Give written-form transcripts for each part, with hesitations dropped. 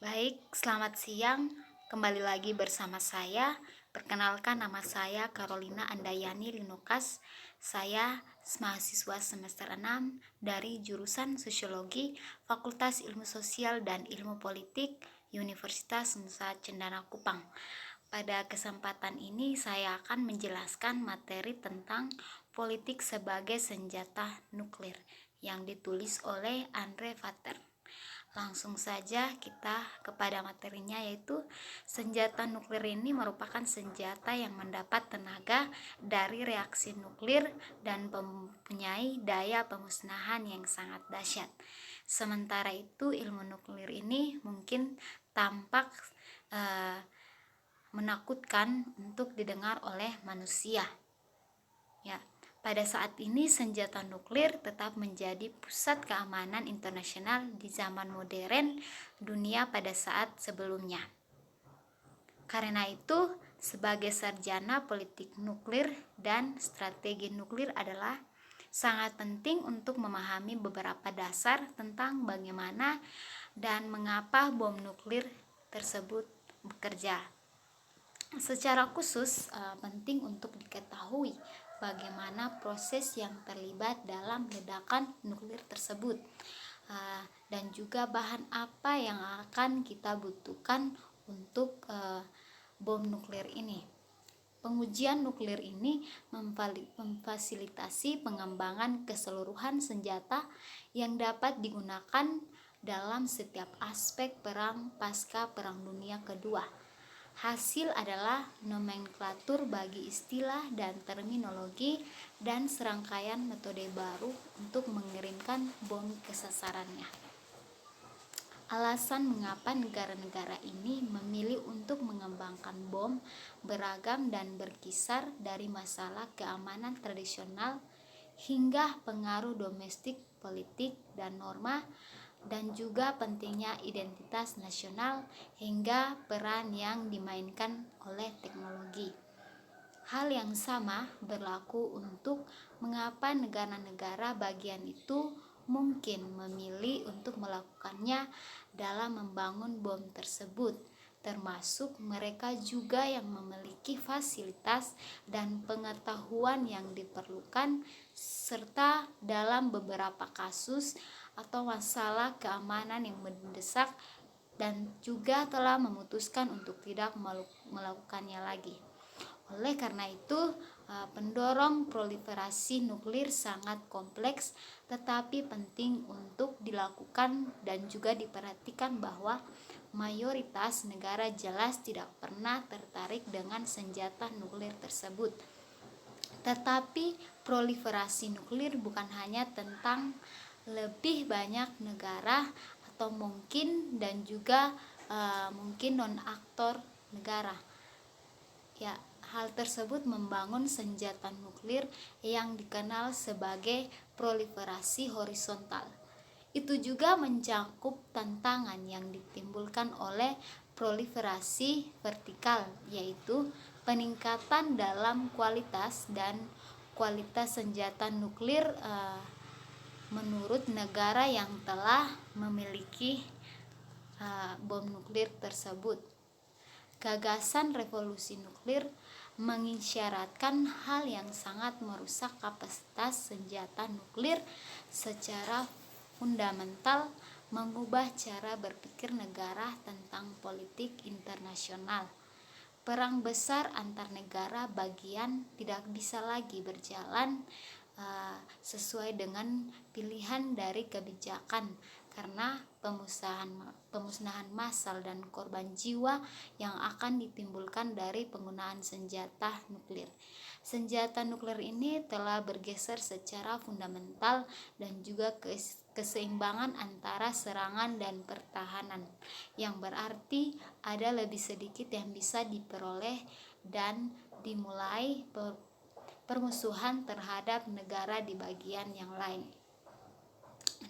Baik, selamat siang. Kembali lagi bersama saya. Perkenalkan, nama saya Carolina Andayani Linukas. Saya mahasiswa semester 6 dari jurusan Sosiologi, Fakultas Ilmu Sosial dan Ilmu Politik, Universitas Nusa Cendana Kupang. Pada kesempatan ini saya akan menjelaskan materi tentang politik sebagai senjata nuklir yang ditulis oleh Andre Vater. Langsung saja kita kepada materinya, yaitu senjata nuklir ini merupakan senjata yang mendapat tenaga dari reaksi nuklir dan mempunyai daya pemusnahan yang sangat dahsyat. Sementara itu, ilmu nuklir ini mungkin tampak eh, menakutkan untuk didengar oleh manusia. Ya, pada saat ini senjata nuklir tetap menjadi pusat keamanan internasional di zaman modern dunia pada saat sebelumnya. Karena itu, sebagai sarjana politik nuklir dan strategi nuklir adalah sangat penting untuk memahami beberapa dasar tentang bagaimana dan mengapa bom nuklir tersebut bekerja. Secara khusus, penting untuk diketahui bagaimana proses yang terlibat dalam ledakan nuklir tersebut, dan juga bahan apa yang akan kita butuhkan untuk bom nuklir ini. Pengujian nuklir ini memfasilitasi pengembangan keseluruhan senjata yang dapat digunakan dalam setiap aspek perang pasca Perang Dunia Kedua. Hasil adalah nomenklatur bagi istilah dan terminologi dan serangkaian metode baru untuk mengirimkan bom ke sasarannya. Alasan mengapa negara-negara ini memilih untuk mengembangkan bom beragam dan berkisar dari masalah keamanan tradisional hingga pengaruh domestik, politik, dan norma, dan juga pentingnya identitas nasional hingga peran yang dimainkan oleh teknologi. Hal yang sama berlaku untuk mengapa negara-negara bagian itu mungkin memilih untuk melakukannya dalam membangun bom tersebut, termasuk mereka juga yang memiliki fasilitas dan pengetahuan yang diperlukan, serta dalam beberapa kasus atau masalah keamanan yang mendesak dan juga telah memutuskan untuk tidak melakukannya lagi. Oleh karena itu, pendorong proliferasi nuklir sangat kompleks tetapi penting untuk dilakukan, dan juga diperhatikan bahwa mayoritas negara jelas tidak pernah tertarik dengan senjata nuklir tersebut. Tetapi proliferasi nuklir bukan hanya tentang lebih banyak negara atau mungkin dan juga mungkin non-aktor negara. Ya, hal tersebut membangun senjata nuklir yang dikenal sebagai proliferasi horizontal. Itu juga mencakup tantangan yang ditimbulkan oleh proliferasi vertikal, yaitu peningkatan dalam kualitas dan kualitas senjata nuklir menurut negara yang telah memiliki bom nuklir tersebut. Gagasan revolusi nuklir mengisyaratkan hal yang sangat merusak kapasitas senjata nuklir secara fundamental, mengubah cara berpikir negara tentang politik internasional. Perang besar antar negara bagian tidak bisa lagi berjalan sesuai dengan pilihan dari kebijakan, karena pemusnahan massal dan korban jiwa yang akan ditimbulkan dari penggunaan senjata nuklir. Senjata nuklir ini telah bergeser secara fundamental dan juga keseimbangan antara serangan dan pertahanan, yang berarti ada lebih sedikit yang bisa diperoleh dan dimulai permusuhan terhadap negara di bagian yang lain.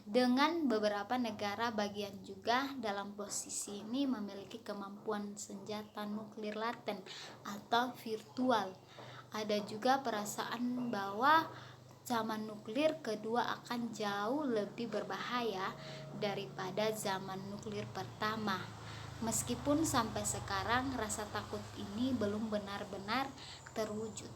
Dengan beberapa negara bagian juga dalam posisi ini memiliki kemampuan senjata nuklir laten atau virtual. Ada juga perasaan bahwa zaman nuklir kedua akan jauh lebih berbahaya daripada zaman nuklir pertama. Meskipun sampai sekarang rasa takut ini belum benar-benar terwujud.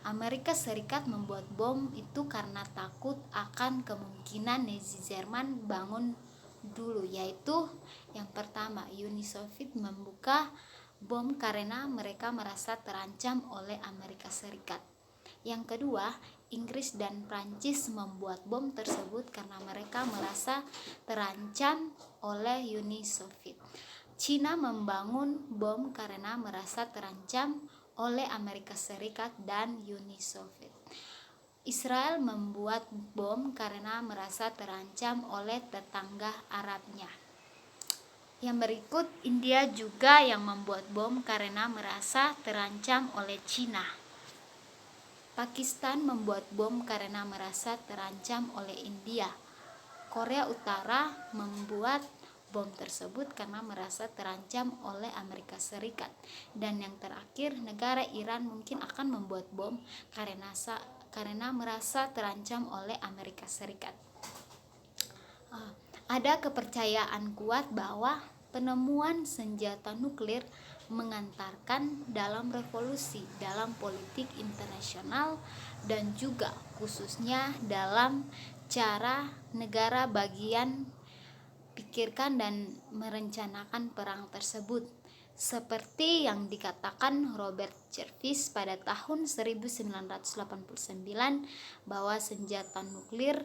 Amerika Serikat membuat bom itu karena takut akan kemungkinan Nazi Jerman bangun dulu, yaitu yang pertama, Uni Soviet membuka bom karena mereka merasa terancam oleh Amerika Serikat. Yang kedua, Inggris dan Prancis membuat bom tersebut karena mereka merasa terancam oleh Uni Soviet. Cina membangun bom karena merasa terancam oleh Amerika Serikat dan Uni Soviet. Israel membuat bom karena merasa terancam oleh tetangga Arabnya. Yang berikut, India juga yang membuat bom karena merasa terancam oleh Cina. Pakistan membuat bom karena merasa terancam oleh India. Korea Utara membuat bom tersebut karena merasa terancam oleh Amerika Serikat. Dan yang terakhir, negara Iran mungkin akan membuat bom karena merasa terancam oleh Amerika Serikat. Ada kepercayaan kuat bahwa penemuan senjata nuklir mengantarkan dalam revolusi dalam politik internasional dan juga khususnya dalam cara negara bagian pikirkan dan merencanakan perang tersebut. Seperti yang dikatakan Robert Jervis pada tahun 1989 bahwa senjata nuklir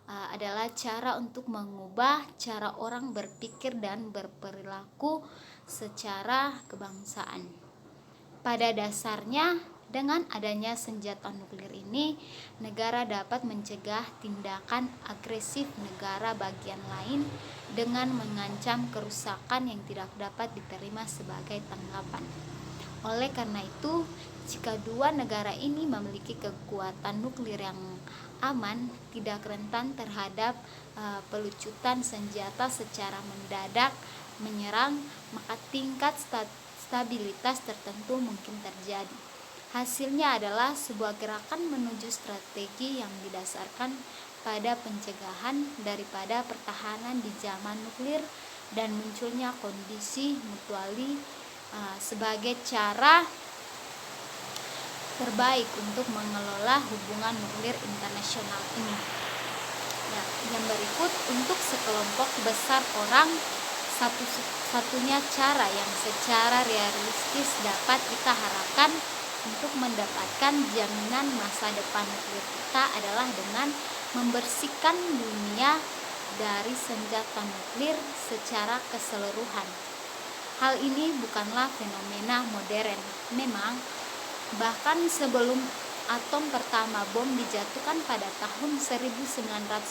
adalah cara untuk mengubah cara orang berpikir dan berperilaku secara kebangsaan. Pada dasarnya, dengan adanya senjata nuklir ini, negara dapat mencegah tindakan agresif negara bagian lain dengan mengancam kerusakan yang tidak dapat diterima sebagai tanggapan. Oleh karena itu, jika dua negara ini memiliki kekuatan nuklir yang aman, tidak rentan terhadap pelucutan senjata secara mendadak menyerang, maka tingkat stabilitas tertentu mungkin terjadi. Hasilnya adalah sebuah gerakan menuju strategi yang didasarkan pada pencegahan daripada pertahanan di zaman nuklir dan munculnya kondisi mutuali sebagai cara terbaik untuk mengelola hubungan nuklir internasional ini. Yang berikut, untuk sekelompok besar orang, satu-satunya cara yang secara realistis dapat kita harapkan untuk mendapatkan jaminan masa depan nuklir kita adalah dengan membersihkan dunia dari senjata nuklir secara keseluruhan. Hal ini bukanlah fenomena modern. Memang, bahkan sebelum atom pertama bom dijatuhkan pada tahun 1945,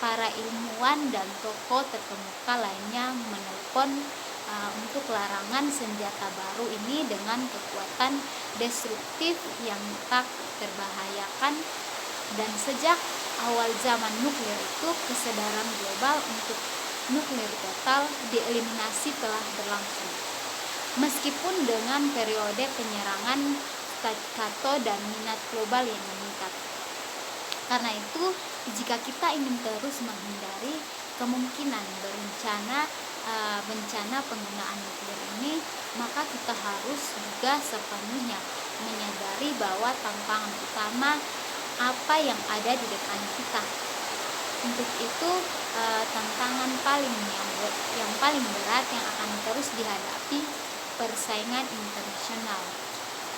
para ilmuwan dan tokoh terkemuka lainnya menelpon untuk larangan senjata baru ini dengan kekuatan destruktif yang tak terbahayakan. Dan sejak awal zaman nuklir itu, kesadaran global untuk nuklir total dieliminasi telah berlangsung. Meskipun dengan periode penyerangan staccato dan minat global yang meningkat. Karena itu, jika kita ingin terus menghindari kemungkinan bencana penggunaan nuklir ini, maka kita harus juga sepenuhnya menyadari bahwa tantangan utama apa yang ada di depan kita. Untuk itu, tantangan yang paling berat yang akan terus dihadapi persaingan internasional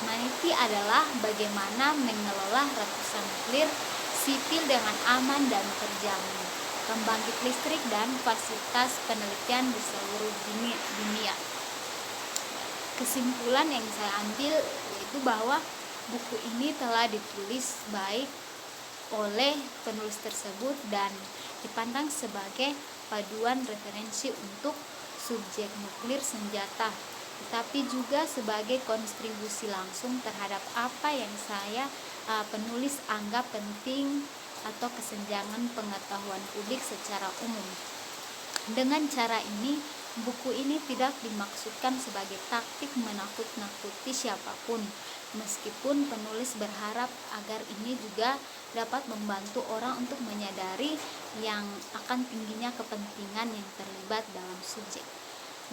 meniti adalah bagaimana mengelola ratusan nuklir sipil dengan aman dan terjamin, pembangkit listrik dan fasilitas penelitian di seluruh dunia. Kesimpulan yang saya ambil yaitu bahwa buku ini telah ditulis baik oleh penulis tersebut dan dipandang sebagai paduan referensi untuk subjek nuklir senjata, tetapi juga sebagai kontribusi langsung terhadap apa yang saya penulis anggap penting atau kesenjangan pengetahuan publik secara umum. Dengan cara ini, buku ini tidak dimaksudkan sebagai taktik menakut-nakuti siapapun, Meskipun penulis berharap agar ini juga dapat membantu orang untuk menyadari yang akan tingginya kepentingan yang terlibat dalam subjek,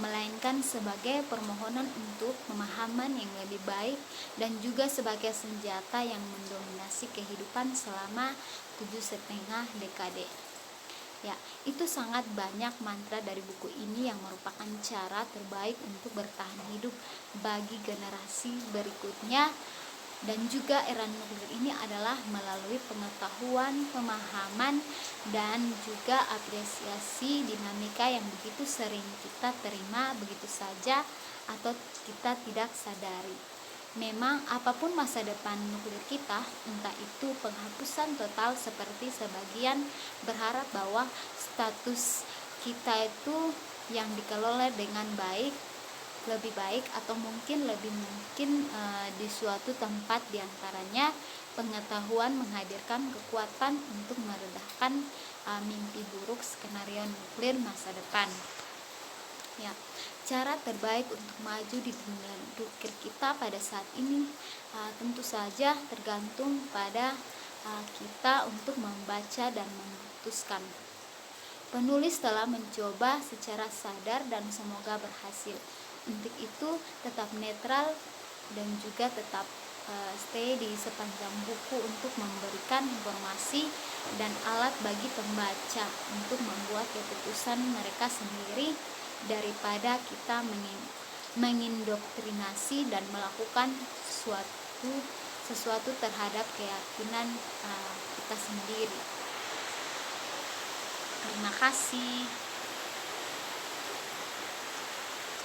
melainkan sebagai permohonan untuk pemahaman yang lebih baik dan juga sebagai senjata yang mendominasi kehidupan selama 7,5 dekade. Ya, itu sangat banyak mantra dari buku ini yang merupakan cara terbaik untuk bertahan hidup bagi generasi berikutnya. Dan juga era nuklir ini adalah melalui pengetahuan, pemahaman, dan juga apresiasi dinamika yang begitu sering kita terima begitu saja atau kita tidak sadari. Memang apapun masa depan nuklir kita, entah itu penghapusan total seperti sebagian berharap bahwa status kita itu yang dikelola dengan baik, lebih baik, atau mungkin lebih mungkin di suatu tempat diantaranya pengetahuan menghadirkan kekuatan untuk meredahkan mimpi buruk skenario nuklir masa depan. Ya, cara terbaik untuk maju di dunia nuklir kita pada saat ini tentu saja tergantung pada kita untuk membaca dan memutuskan. Penulis telah mencoba secara sadar dan semoga berhasil. Untuk itu tetap netral dan juga tetap stay di sepanjang buku untuk memberikan informasi dan alat bagi pembaca untuk membuat keputusan mereka sendiri daripada kita mengindoktrinasi dan melakukan sesuatu terhadap keyakinan kita sendiri. Terima kasih.